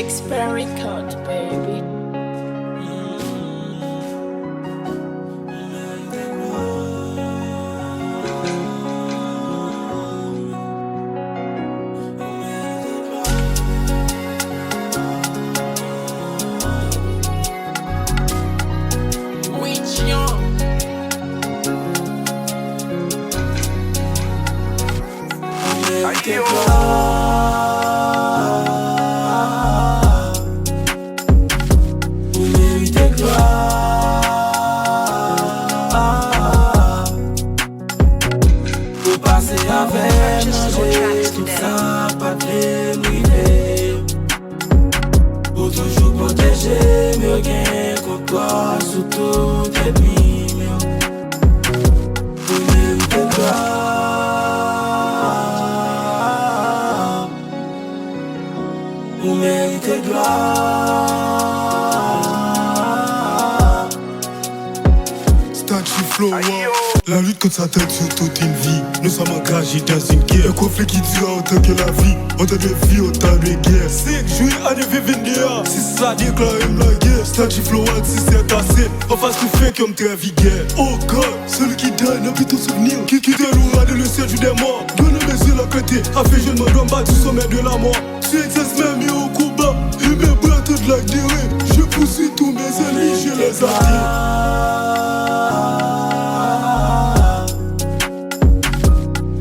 Shakespeare record, baby. Which young? Pour toujours protéger, mieux gain contre toi, sous tout ennemi, vous méritez gloire, vous méritez gloire. Statue Flow, la lutte contre sa tête sur toute une vie. Nous sommes engagés dans une guerre, un conflit qui dure autant que la vie. Autant de vie, autant de guerre. 5 juillet, année venir. Si ça déclare la guerre, Statue Flow, si c'est assez, on fasse tout fait comme très vigueur. Oh God, celui qui donne, habite ton souvenir. Qui déroulera de le ciel du des morts. Donne mes yeux la côté, a fait je ne me dois pas du sommet de la mort. Tu exerces même mieux au combat, et mes bras toute la durée. Je poursuis tous mes ennemis, je les attire.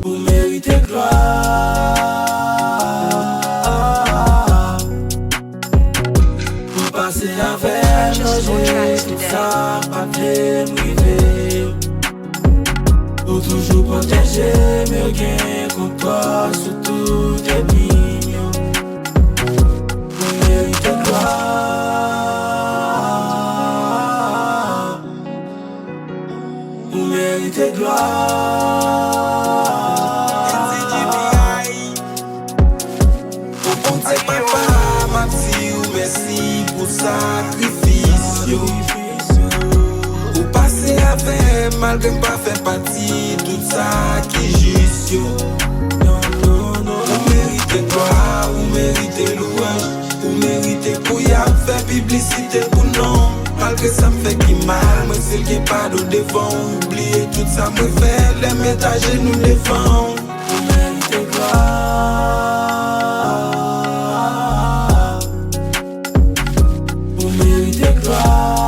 Vous méritez gloire. Vous passez avec nos yeux, tout ça, pas de privé. Pour toujours protéger, mieux gain contre toi, sous tout ennemi. Vous méritez gloire. Vous méritez gloire. Hey papa, ma petite, merci pour sacrifice yo. Ou passer avec malgré pas faire partie tout ça qui juste yo. Vous méritez gloire, vous méritez louange, vous méritez pour y faire publicité pour non. Malgré ça me fait qui mal, moi c'est le qui pas de devant. Oubliez tout ça me fait, les métages nous défend. Vous méritez gloire. Vous méritez gloire.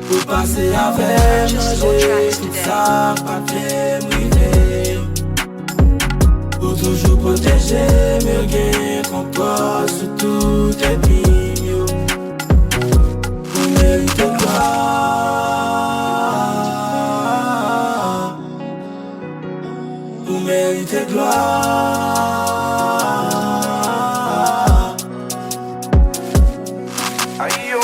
Vous passez avec nos yeux, tout ça, pas de privé. Pour toujours protéger, mieux gain contre toi, sous tout ennemi. Vous méritez gloire. Vous méritez gloire. Aïe yo.